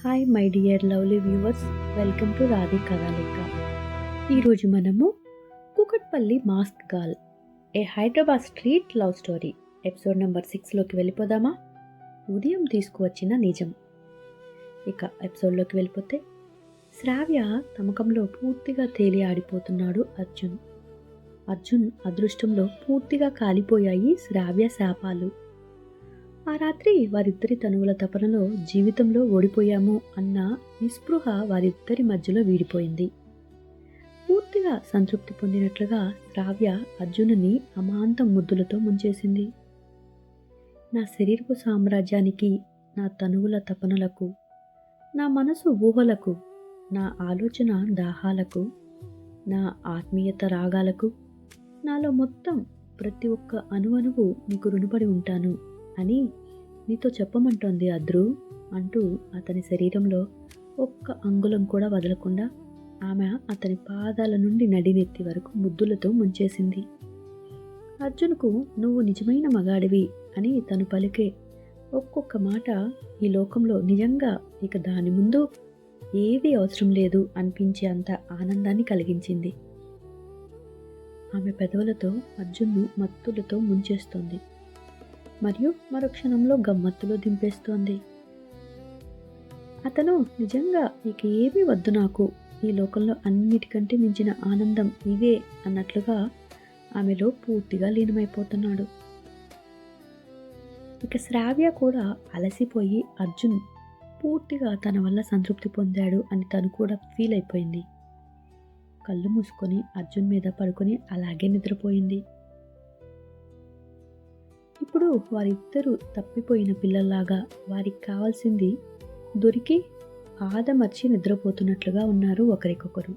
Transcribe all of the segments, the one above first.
Hi my dear lovely viewers, welcome to Radhe Kathalekha. ఈరోజు మనము Kukatpally mask girl, a Hyderabad street love story episode number 6లోకి వెళ్ళిపోదామా? ఉదయం తీసుకువచ్చిన నిజం. ఇక ఎపిసోడ్లోకి వెళ్ళిపోతే, శ్రావ్య తమకంలో పూర్తిగా తేలి ఆడిపోతున్నాడు అర్జున్. అర్జున్ అదృష్టంలో పూర్తిగా కాలిపోయాయి శ్రావ్య శాపాలు. ఆ రాత్రి వారిద్దరి తనువుల తపనలో జీవితంలో ఓడిపోయాము అన్న నిస్పృహ వారిద్దరి మధ్యలో వీడిపోయింది. పూర్తిగా సంతృప్తి పొందినట్లుగా శ్రావ్య అర్జునుని అమాంతం ముద్దులతో ముంచేసింది. నా శరీరపు సామ్రాజ్యానికి, నా తనువుల తపనలకు, నా మనసు ఊహలకు, నా ఆలోచన దాహాలకు, నా ఆత్మీయత రాగాలకు, నాలో మొత్తం ప్రతి ఒక్క అణువణువు నీకు రుణపడి ఉంటాను అని నీతో చెప్పమంటోంది అద్రు అంటూ అతని శరీరంలో ఒక్క అంగుళం కూడా వదలకుండా ఆమె అతని పాదాల నుండి నడినెత్తి వరకు ముద్దులతో ముంచేసింది. అర్జున్కు నువ్వు నిజమైన మగాడివి అని తను పలికే ఒక్కొక్క మాట ఈ లోకంలో నిజంగా ఇక దాని ముందు ఏది అవసరం లేదు అనిపించే అంత ఆనందాన్ని కలిగించింది. ఆమె పెదవులతో అర్జున్ను మత్తులతో ముంచేస్తోంది మరియు మరో క్షణంలో గమ్మత్తులో దింపేస్తోంది. అతను నిజంగా ఇక ఏమీ వద్దు నాకు, ఈ లోకంలో అన్నిటికంటే మించిన ఆనందం ఇవే అన్నట్లుగా ఆమెలో పూర్తిగా లీనమైపోతున్నాడు. ఇక శ్రావ్య కూడా అలసిపోయి అర్జున్ పూర్తిగా తన వల్ల సంతృప్తి పొందాడు అని తను కూడా ఫీల్ అయిపోయింది. కళ్ళు మూసుకొని అర్జున్ మీద పడుకొని అలాగే నిద్రపోయింది. ఇప్పుడు వారిద్దరూ తప్పిపోయిన పిల్లల్లాగా వారికి కావాల్సింది దొరికి ఆదమర్చి నిద్రపోతున్నట్లుగా ఉన్నారు ఒకరికొకరు.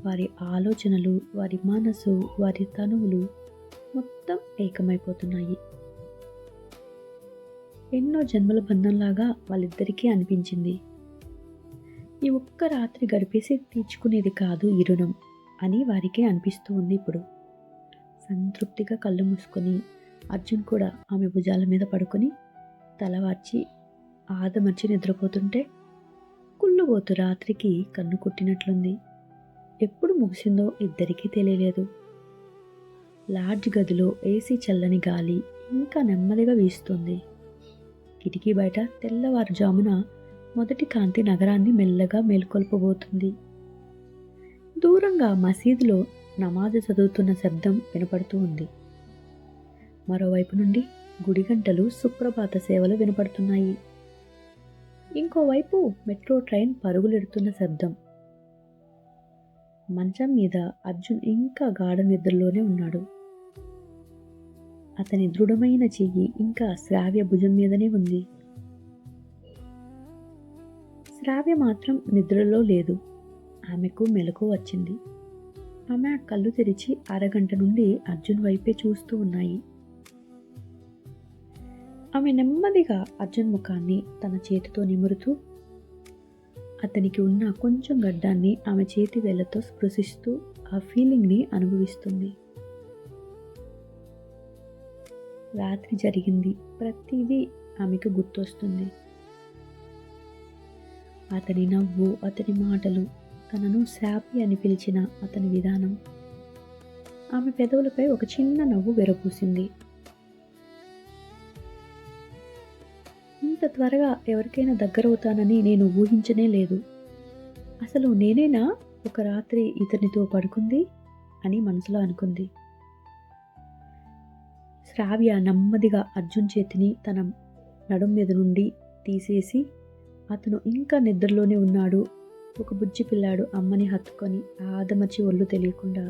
వారి ఆలోచనలు, వారి మనసు, వారి తనువులు మొత్తం ఏకమైపోతున్నాయి. ఎన్నో జన్మల బంధంలాగా వాళ్ళిద్దరికీ అనిపించింది. ఈ ఒక్క రాత్రి గడిపేసి తీర్చుకునేది కాదు ఈ రుణం అని వారికి అనిపిస్తూ ఉంది. ఇప్పుడు సంతృప్తిగా కళ్ళు మూసుకొని అర్జున్ కూడా ఆమె భుజాల మీద పడుకొని తలవార్చి ఆదమర్చి నిద్రపోతుంటే కుళ్ళుబోతు రాత్రికి కన్ను కుట్టినట్లుంది. ఎప్పుడు ముగిసిందో ఇద్దరికీ తెలియలేదు. లాడ్జ్ గదిలో ఏసీ చల్లని గాలి ఇంకా నెమ్మదిగా వీస్తుంది. కిటికీ బయట తెల్లవారుజామున మొదటి కాంతి నగరాన్ని మెల్లగా మేల్కొల్పబోతుంది. దూరంగా మసీదులో నమాజు చదువుతున్న శబ్దం వినపడుతూ ఉంది. మరోవైపు నుండి గుడి గంటలు సుప్రభాత సేవలు వినపడుతున్నాయి. ఇంకోవైపు మెట్రో ట్రైన్ పరుగులెడుతున్న శబ్దం. మంచం మీద అర్జున్ ఇంకా గాఢ నిద్రలోనే ఉన్నాడు. అతని దృఢమైన చెయ్యి ఇంకా శ్రావ్య భుజం మీదనే ఉంది. శ్రావ్య మాత్రం నిద్రలో లేదు. ఆమెకు మెలకు వచ్చింది. ఆమె కళ్ళు తెరిచి అరగంట నుండి అర్జున్ వైపే చూస్తూ ఉన్నాయి. ఆమె నెమ్మదిగా అర్జున్ ముఖాన్ని తన చేతితో నిమురుతూ అతనికి ఉన్న కొంచెం గడ్డాన్ని ఆమె చేతి వేళ్లతో స్పృశిస్తూ ఆ ఫీలింగ్ని అనుభవిస్తుంది. రాత్రి జరిగింది ప్రతిదీ ఆమెకు గుర్తొస్తుంది. అతని నవ్వు, అతని మాటలు, తనను శాపి అని పిలిచిన అతని విధానం. ఆమె పెదవులపై ఒక చిన్న నవ్వు విరబూసింది. ఇంత త్వరగా ఎవరికైనా దగ్గరవుతానని నేను ఊహించనే లేదు. అసలు నేనేనా ఒక రాత్రి ఇతనితో పడుకుంది అని మనసులో అనుకుంది. శ్రావ్య నెమ్మదిగా అర్జున్ చేతిని తన నడుం మీద నుండి తీసేసి అతను ఇంకా నిద్రలోనే ఉన్నాడు, ఒక బుజ్జి పిల్లాడు అమ్మని హత్తుకొని ఆదమర్చి ఒళ్ళు తెలియకుండా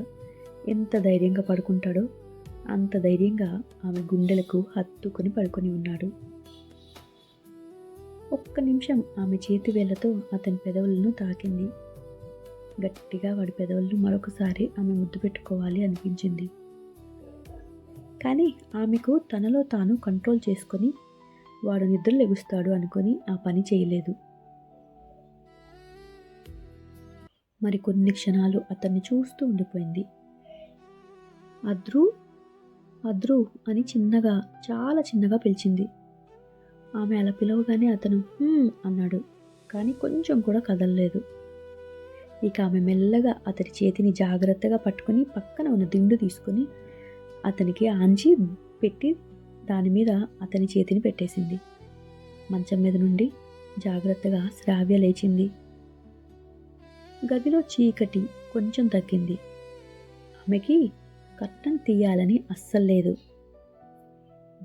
ఎంత ధైర్యంగా పడుకుంటాడో అంత ధైర్యంగా ఆమె గుండెలకు హత్తుకొని పడుకొని ఉన్నాడు. ఒక్క నిమిషం ఆమె చేతి వేళ్లతో అతని పెదవులను తాకింది. గట్టిగా వాడి పెదవులను మరొకసారి ఆమె ముద్దు పెట్టుకోవాలి అనిపించింది. కానీ ఆమెకు తనలో తాను కంట్రోల్ చేసుకొని వాడు నిద్ర లెగుస్తాడు అనుకొని ఆ పని చేయలేదు. మరికొన్ని క్షణాలు అతన్ని చూస్తూ ఉండిపోయింది. అద్రు అద్రు అని చిన్నగా, చాలా చిన్నగా పిలిచింది. ఆమె అలా పిలవగానే అతను అన్నాడు. కానీ కొంచెం కూడా కదలలేదు. ఇక ఆమె మెల్లగా అతని చేతిని జాగ్రత్తగా పట్టుకుని పక్కన ఉన్న దిండు తీసుకుని అతనికి ఆంచి పెట్టి దాని మీద అతని చేతిని పెట్టేసింది. మంచం మీద నుండి జాగ్రత్తగా శ్రావ్య లేచింది. గదిలో చీకటి కొంచెం తగ్గింది. ఆమెకి కర్టన్ తీయాలని అస్సలు లేదు.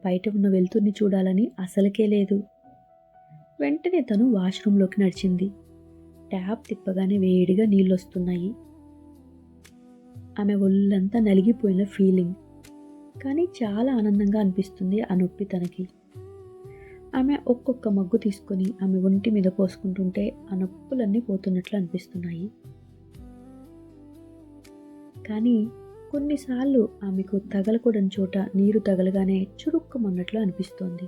బయట ఉన్న వెలుతుర్ని చూడాలని అసలుకే లేదు. వెంటనే తను వాష్రూంలోకి నడిచింది. ట్యాప్ తిప్పగానే వేడిగా నీళ్ళొస్తున్నాయి. ఆమె ఒళ్ళంతా నలిగిపోయిన ఫీలింగ్. కానీ చాలా ఆనందంగా అనిపిస్తుంది ఆ నొప్పి తనకి. ఆమె ఒక్కొక్క మగ్గు తీసుకొని ఆమె ఒంటి మీద పోసుకుంటుంటే ఆ నొప్పులన్నీ పోతున్నట్లు అనిపిస్తున్నాయి. కానీ కొన్నిసార్లు ఆమెకు తగలకూడని చోట నీరు తగలగానే చురుక్కుమన్నట్లు అనిపిస్తోంది.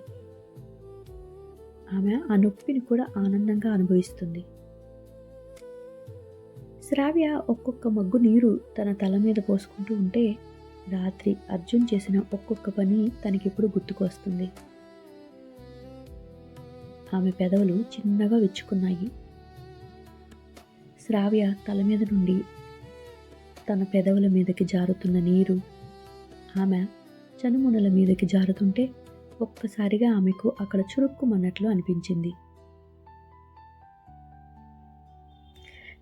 ఆమె ఆ నొప్పిని కూడా ఆనందంగా అనుభవిస్తుంది. శ్రావ్య ఒక్కొక్క మగ్గు నీరు తన తల మీద పోసుకుంటూ ఉంటే రాత్రి అర్జున్ చేసిన ఒక్కొక్క పని తనకిప్పుడు గుర్తుకొస్తుంది. ఆమె పెదవులు చిన్నగా విచ్చుకున్నాయి. శ్రావ్య తల మీద నుండి తన పెదవుల మీదకి జారుతున్న నీరు ఆమె చనుమునల మీదకి జారుతుంటే ఒక్కసారిగా ఆమెకు అక్కడ చురుక్కుమన్నట్లు అనిపించింది.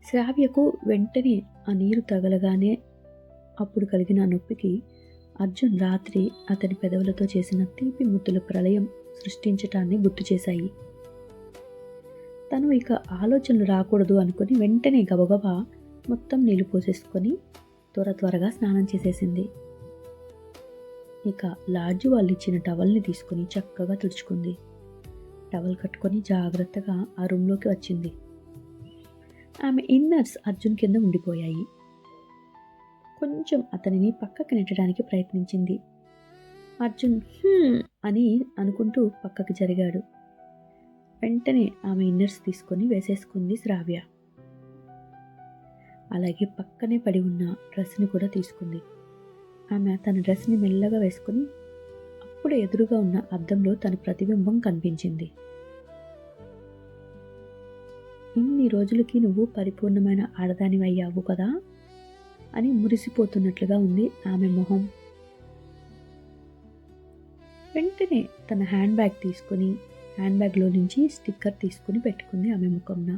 శ్రావ్యకు వెంటనే ఆ నీరు తగలగానే అప్పుడు కలిగిన నొప్పికి అర్జున్ రాత్రి అతని పెదవులతో చేసిన తీపి ముద్దుల ప్రళయం సృష్టించటాన్ని గుర్తు చేశాయి. తను ఇక ఆలోచనలు రాకూడదు అనుకుని వెంటనే గబగబా మొత్తం నీళ్లు పోసేసుకొని త్వరగా స్నానం చేసేసింది. ఇక లాడ్జు వాళ్ళు ఇచ్చిన టవల్ని తీసుకుని చక్కగా తుడుచుకుంది. టవల్ కట్టుకొని జాగ్రత్తగా ఆ రూమ్లోకి వచ్చింది. ఆమె ఇన్నర్స్ అర్జున్ కింద ఉండిపోయాయి. కొంచెం అతనిని పక్కకి నెట్టడానికి ప్రయత్నించింది. అర్జున్ అని అనుకుంటూ పక్కకి జరిగాడు. వెంటనే ఆమె ఇన్నర్స్ తీసుకొని వేసేసుకుంది శ్రావ్య. అలాగే పక్కనే పడి ఉన్న డ్రెస్ని కూడా తీసుకుంది. ఆమె తన డ్రెస్ని మెల్లగా వేసుకుని అప్పుడే ఎదురుగా ఉన్న అద్దంలో తన ప్రతిబింబం కనిపించింది. ఇన్ని రోజులకి నువ్వు పరిపూర్ణమైన ఆడదానివయ్యావు కదా అని మురిసిపోతున్నట్లుగా ఉంది ఆమె మొహం. వెంటనే తన హ్యాండ్ బ్యాగ్ తీసుకుని హ్యాండ్ బ్యాగ్లో నుంచి స్టిక్కర్ తీసుకుని పెట్టుకుంది ఆమె ముఖంన.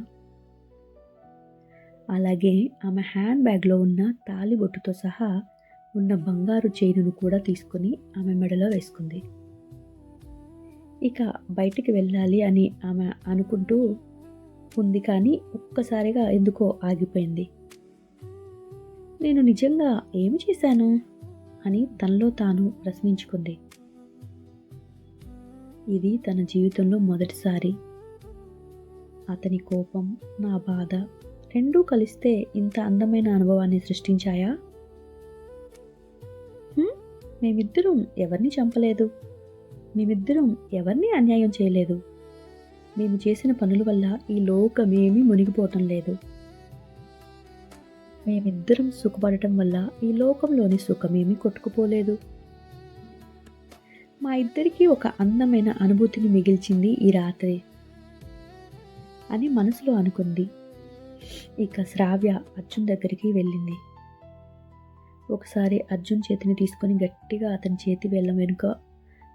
అలాగే ఆమె హ్యాండ్ బ్యాగ్లో ఉన్న తాళిబొట్టుతో సహా ఉన్న బంగారు చైనును కూడా తీసుకుని ఆమె మెడలో వేసుకుంది. ఇక బయటికి వెళ్ళాలి అని ఆమె అనుకుంటూ ఉంది. కానీ ఒక్కసారిగా ఎందుకో ఆగిపోయింది. నేను నిజంగా ఏమి చేశాను అని తనలో తాను ప్రశ్నించుకుంది. ఇది తన జీవితంలో మొదటిసారి. అతని కోపం, నా బాధ రెండూ కలిస్తే ఇంత అందమైన అనుభవాన్ని సృష్టించాయా? మేమిద్దరం ఎవరిని చంపలేదు. మేమిద్దరం ఎవరిని అన్యాయం చేయలేదు. మేము చేసిన పనుల వల్ల ఈ లోకమేమీ మునిగిపోవటం లేదు. మేమిద్దరం సుఖపడటం వల్ల ఈ లోకంలోని సుఖమేమీ కొట్టుకుపోలేదు. మా ఇద్దరికీ ఒక అందమైన అనుభూతిని మిగిల్చింది ఈ రాత్రి అని మనసులో అనుకుంది. ఇక శ్రావ్య అర్జున్ దగ్గరికి వెళ్ళింది. ఒకసారి అర్జున్ చేతిని తీసుకొని గట్టిగా అతని చేతి వేళ్ళ వెనుక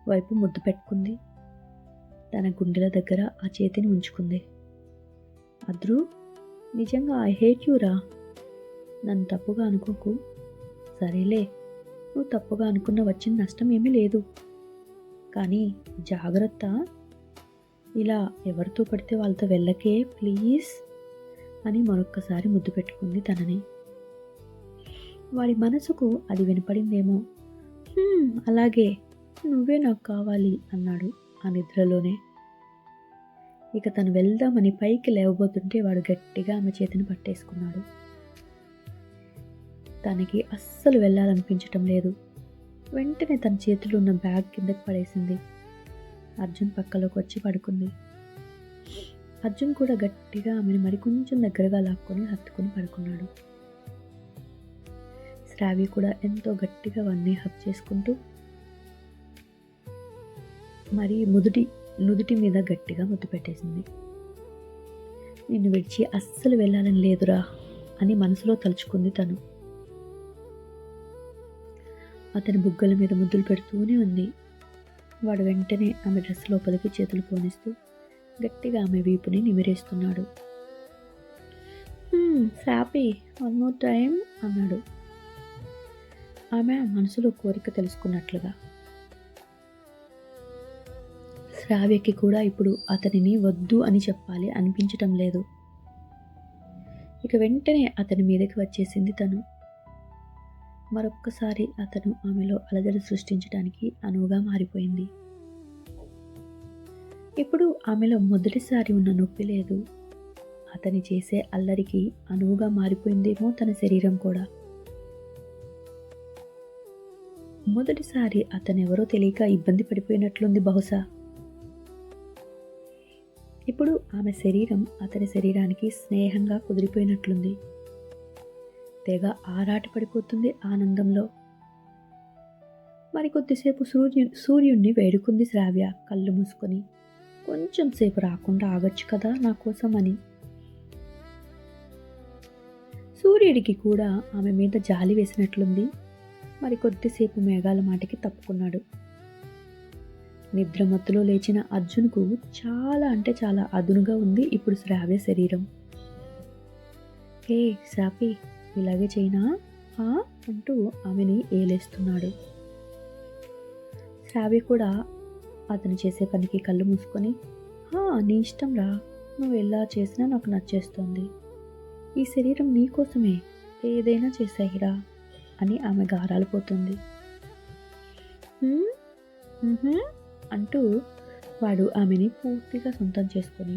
వైపు ముద్దు పెట్టుకుంది. తన గుండెల దగ్గర ఆ చేతిని ఉంచుకుంది. అద్రు, నిజంగా ఐ హేట్ యూ రా. నన్ను తప్పుగా అనుకోకు. సరేలే, నువ్వు తప్పుగా అనుకున్న వచ్చిన నష్టం ఏమీ లేదు. కానీ జాగ్రత్త, ఇలా ఎవరితో పడితే వాళ్ళతో వెళ్ళకే ప్లీజ్ అని మరొక్కసారి ముద్దు పెట్టుకుంది తనని. వాడి మనసుకు అది వినపడిందేమో. అలాగే, నువ్వే నాకు కావాలి అన్నాడు ఆ నిద్రలోనే. ఇక తను వెళ్దామని పైకి లేవబోతుంటే వాడు గట్టిగా ఆమె చేతిని పట్టేసుకున్నాడు. తనకి అస్సలు వెళ్ళాలనిపించటం లేదు. వెంటనే తన చేతిలో ఉన్న బ్యాగ్ కిందకి పడేసింది. అర్జున్ పక్కలోకి వచ్చి పడుకుంది. అర్జున్ కూడా గట్టిగా ఆమెను మరికొంచెం దగ్గరగా లాక్కొని హత్తుకొని పడుకున్నాడు. శ్రావ్య కూడా ఎంతో గట్టిగా వాడిని హక్ చేసుకుంటూ, మరి నుదుటి మీద గట్టిగా ముద్దు పెట్టేసింది. నిన్ను విడిచి అస్సలు వెళ్ళాలని లేదురా అని మనసులో తలుచుకుంది తను. అతని బుగ్గల మీద ముద్దులు పెడుతూనే ఉంది. వాడు వెంటనే ఆమె డ్రెస్ లోపలికి చేతులు పోనిస్తూ గట్టిగా ఆమె వీపుని నిమిరేస్తున్నాడు. హ్యాపీ వన్ మోర్ టైం అన్నాడు ఆమె మనసులో కోరిక తెలుసుకున్నట్లుగా. శ్రావ్యకి కూడా ఇప్పుడు అతనిని వద్దు అని చెప్పాలి అనిపించటం లేదు. ఇక వెంటనే అతని మీదకి వచ్చేసింది తను. మరొక్కసారి అతను ఆమెలో అలజడి సృష్టించడానికి అనువుగా మారిపోయింది. ఇప్పుడు ఆమెలో మొదటిసారి ఉన్న నొప్పి లేదు. అతని చేసే అల్లరికి అనువుగా మారిపోయిందేమో తన శరీరం కూడా. మొదటిసారి అతనెవరో తెలియక ఇబ్బంది పడిపోయినట్లుంది బహుశా. ఇప్పుడు ఆమె శరీరం అతని శరీరానికి స్నేహంగా కుదిరిపోయినట్లుంది. తెగ ఆరాట పడిపోతుంది ఆనందంలో. మరికొద్దిసేపు సూర్యుణ్ణి వేడుకుంది శ్రావ్య కళ్ళు మూసుకొని. కొంచెం సేపు రాకుండా ఆగొచ్చు కదా నా కోసం అని. సూర్యుడికి కూడా ఆమె మీద జాలి వేసినట్లుంది. మరికొద్దిసేపు మేఘాల మాటకి తప్పుకున్నాడు. నిద్రమత్తులో లేచిన అర్జున్కు చాలా అంటే చాలా అదునుగా ఉంది ఇప్పుడు శ్రావ్య శరీరం. హే శ్రాపి, ఇలాగే చైనా అంటూ ఆమెని ఏలేస్తున్నాడు. శ్రావ్య కూడా అతను చేసే పనికి కళ్ళు మూసుకొని, నీ ఇష్టం రా, నువ్వు ఎలా చేసినా నాకు నచ్చేస్తుంది. ఈ శరీరం నీకోసమే, ఏదైనా చేసేయిరా అని ఆమె గారాలిపోతుంది. అంటూ వాడు ఆమెని పూర్తిగా సొంతం చేసుకొని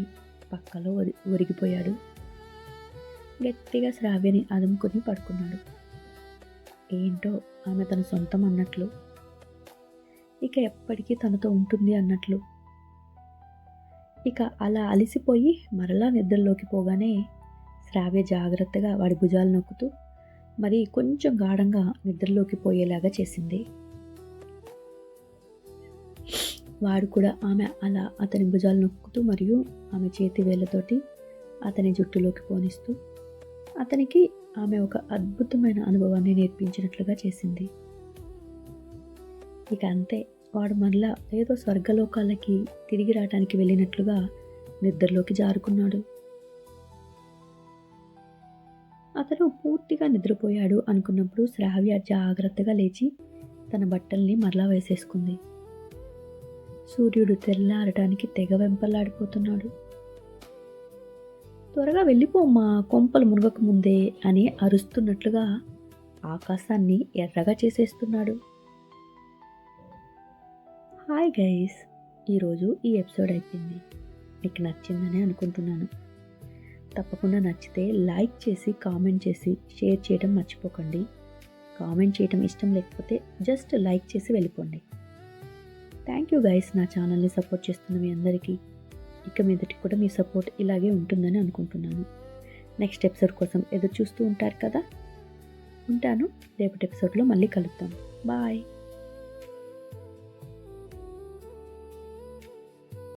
పక్కలో ఒరిగిపోయాడు. గట్టిగా శ్రావ్యని అదుముకొని పడుకున్నాడు. ఏంటో ఆమె తన సొంతం అన్నట్లు, ఇక ఎప్పటికీ తనతో ఉంటుంది అన్నట్లు. ఇక అలా అలిసిపోయి మరలా నిద్రలోకి పోగానే శ్రావ్య జాగ్రత్తగా వాడి భుజాలు నొక్కుతూ మరి కొంచెం గాఢంగా నిద్రలోకి పోయేలాగా చేసింది. వాడు కూడా ఆమె అలా అతని భుజాలు నొక్కుతూ మరియు ఆమె చేతి వేళ్ళతోటి అతని జుట్టులోకి పోనిస్తూ అతనికి ఆమె ఒక అద్భుతమైన అనుభవాన్ని నేర్పించినట్లుగా చేసింది. ఇక అంతే, వాడు మరలా ఏదో స్వర్గలోకాలకి తిరిగి రావడానికి వెళ్ళినట్లుగా నిద్రలోకి జారుకున్నాడు. అతను పూర్తిగా నిద్రపోయాడు అనుకున్నప్పుడు శ్రావ్య జాగ్రత్తగా లేచి తన బట్టల్ని మరలా వేసేసుకుంది. సూర్యుడు తెల్లారటానికి తెగ వెంపలాడిపోతున్నాడు. త్వరగా వెళ్ళిపోమ్మా, కొంపలు మునగక ముందే అని అరుస్తున్నట్లుగా ఆకాశాన్ని ఎర్రగా చేసేస్తున్నాడు. హాయ్ గైస్, ఈరోజు ఈ ఎపిసోడ్ అయిపోయింది. మీకు నచ్చిందని అనుకుంటున్నాను. తప్పకుండా నచ్చితే లైక్ చేసి కామెంట్ చేసి షేర్ చేయడం మర్చిపోకండి. కామెంట్ చేయడం ఇష్టం లేకపోతే జస్ట్ లైక్ చేసి వెళ్ళిపోండి. థ్యాంక్ యూ గైస్, నా ఛానల్ని సపోర్ట్ చేస్తున్న మీ అందరికీ. ఇక మీదటి కూడా మీ సపోర్ట్ ఇలాగే ఉంటుందని అనుకుంటున్నాను. నెక్స్ట్ ఎపిసోడ్ కోసం ఎదురు చూస్తూ ఉంటారు కదా. ఉంటాను, రేపటి ఎపిసోడ్లో మళ్ళీ కలుద్దాం. బాయ్.